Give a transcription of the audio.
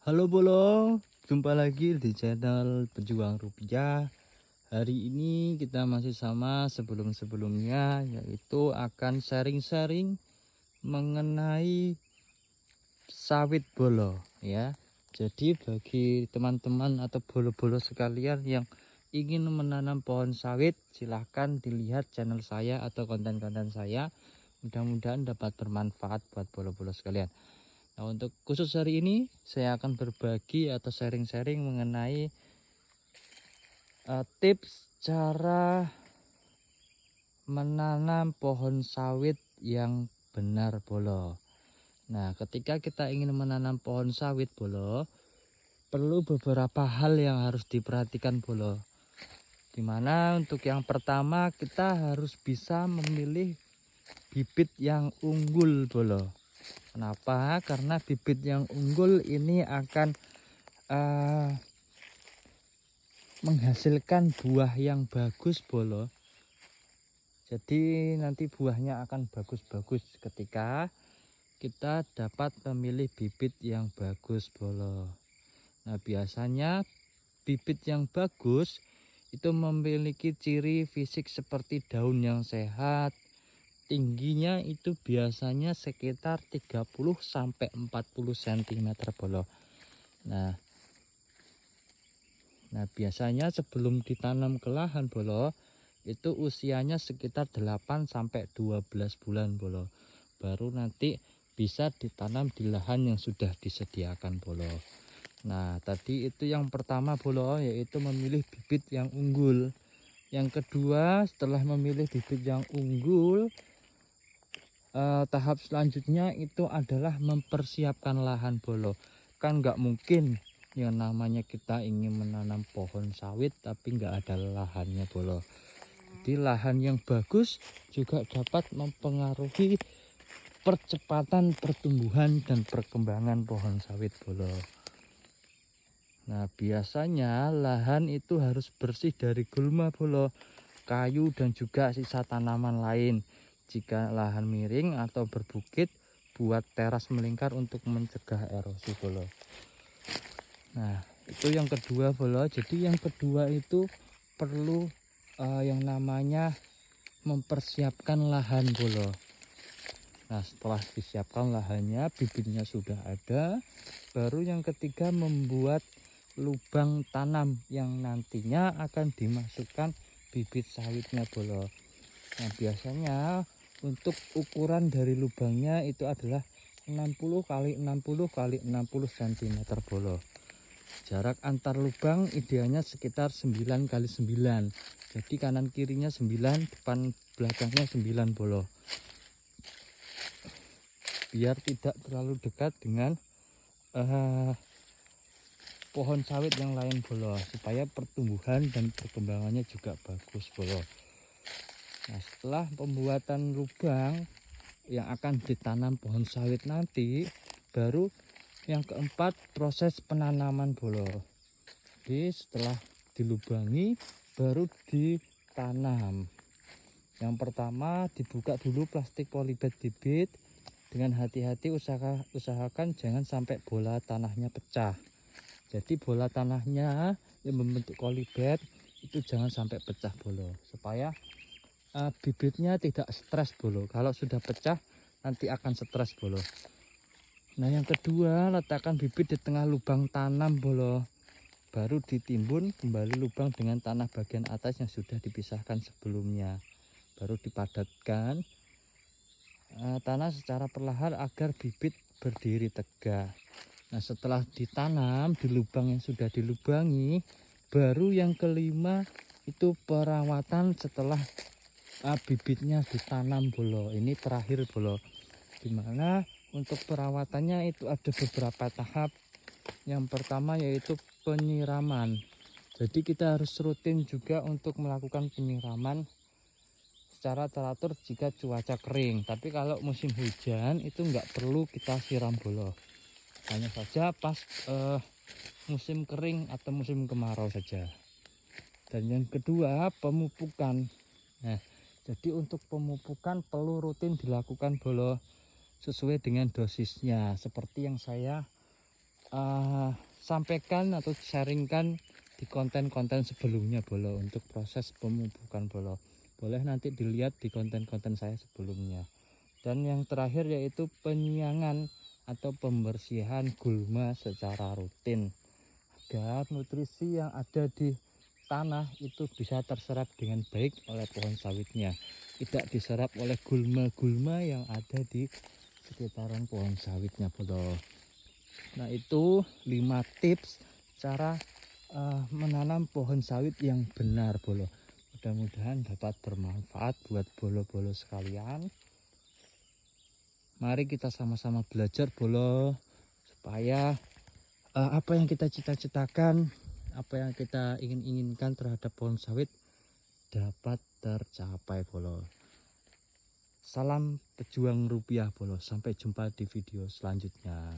Halo Bolo, jumpa lagi di channel Pejuang Rupiah. Hari ini kita masih sama sebelum-sebelumnya, yaitu akan sharing-sharing mengenai sawit bolo ya. Jadi bagi teman-teman atau bolo-bolo sekalian yang ingin menanam pohon sawit, silahkan dilihat channel saya atau konten-konten saya. Mudah-mudahan dapat bermanfaat buat bolo-bolo sekalian. Nah, untuk khusus hari ini saya akan berbagi atau sharing-sharing mengenai tips cara menanam pohon sawit yang benar Bolo. Nah, ketika kita ingin menanam pohon sawit Bolo, perlu beberapa hal yang harus diperhatikan Bolo. Dimana untuk yang pertama kita harus bisa memilih bibit yang unggul Bolo. Kenapa? Karena bibit yang unggul ini akan menghasilkan buah yang bagus Bolo. Jadi nanti buahnya akan bagus-bagus ketika kita dapat memilih bibit yang bagus Bolo. Nah, biasanya bibit yang bagus itu memiliki ciri fisik seperti daun yang sehat. Tingginya itu biasanya sekitar 30 sampai 40 cm Bolo. Nah, biasanya sebelum ditanam ke lahan Bolo, itu usianya sekitar 8 sampai 12 bulan Bolo. Baru nanti bisa ditanam di lahan yang sudah disediakan Bolo. Nah, tadi itu yang pertama Bolo, yaitu memilih bibit yang unggul. Yang kedua, setelah memilih bibit yang unggul, tahap selanjutnya itu adalah mempersiapkan lahan Bolo. Kan nggak mungkin yang namanya kita ingin menanam pohon sawit tapi nggak ada lahannya Bolo. Jadi lahan yang bagus juga dapat mempengaruhi percepatan pertumbuhan dan perkembangan pohon sawit Bolo. Nah, biasanya lahan itu harus bersih dari gulma Bolo, kayu dan juga sisa tanaman lain. Jika lahan miring atau berbukit, buat teras melingkar untuk mencegah erosi Bolo. Nah, itu yang kedua Bolo. Jadi yang kedua itu perlu yang namanya mempersiapkan lahan Bolo. Nah, setelah disiapkan lahannya, bibitnya sudah ada, baru yang ketiga membuat lubang tanam yang nantinya akan dimasukkan bibit sawitnya Bolo. Nah, biasanya untuk ukuran dari lubangnya itu adalah 60 kali 60 kali 60 cm Bolo. Jarak antar lubang idealnya sekitar 9 kali 9. Jadi kanan kirinya 9, depan belakangnya 9 Bolo. Biar tidak terlalu dekat dengan pohon sawit yang lain Bolo, supaya pertumbuhan dan perkembangannya juga bagus Bolo. Nah, setelah pembuatan lubang yang akan ditanam pohon sawit nanti, baru yang keempat proses penanaman Bolo. Jadi setelah dilubangi baru ditanam. Yang pertama dibuka dulu plastik polybag bibit. Dengan hati-hati usahakan jangan sampai bola tanahnya pecah. Jadi bola tanahnya yang membentuk polybag itu jangan sampai pecah Bolo, supaya bibitnya tidak stres Bolo. Kalau sudah pecah nanti akan stres Bolo. Nah, yang kedua, letakkan bibit di tengah lubang tanam Bolo. Baru ditimbun kembali lubang dengan tanah bagian atas yang sudah dipisahkan sebelumnya. Baru dipadatkan tanah secara perlahan agar bibit berdiri tegak. Nah, setelah ditanam di lubang yang sudah dilubangi, baru yang kelima itu perawatan setelah bibitnya ditanam Bolo. Ini terakhir Bolo, dimana untuk perawatannya itu ada beberapa tahap. Yang pertama yaitu penyiraman. Jadi kita harus rutin juga untuk melakukan penyiraman secara teratur jika cuaca kering. Tapi kalau musim hujan itu nggak perlu kita siram Bolo, hanya saja pas musim kering atau musim kemarau saja. Dan yang kedua, pemupukan. Nah, jadi untuk pemupukan perlu rutin dilakukan Bolo, sesuai dengan dosisnya seperti yang saya sampaikan atau sharingkan di konten-konten sebelumnya bolo, untuk proses pemupukan bolo. Boleh nanti dilihat di konten-konten saya sebelumnya. Dan yang terakhir yaitu penyiangan atau pembersihan gulma secara rutin agar nutrisi yang ada di tanah itu bisa terserap dengan baik oleh pohon sawitnya, tidak diserap oleh gulma-gulma yang ada di sekitaran pohon sawitnya bolo. Nah, itu 5 tips cara menanam pohon sawit yang benar bolo. Mudah-mudahan dapat bermanfaat buat bolo-bolo sekalian. Mari kita sama-sama belajar bolo, supaya apa yang kita cita-citakan, apa yang kita inginkan terhadap pohon sawit dapat tercapai bolo. Salam pejuang rupiah bolo. Sampai jumpa di video selanjutnya.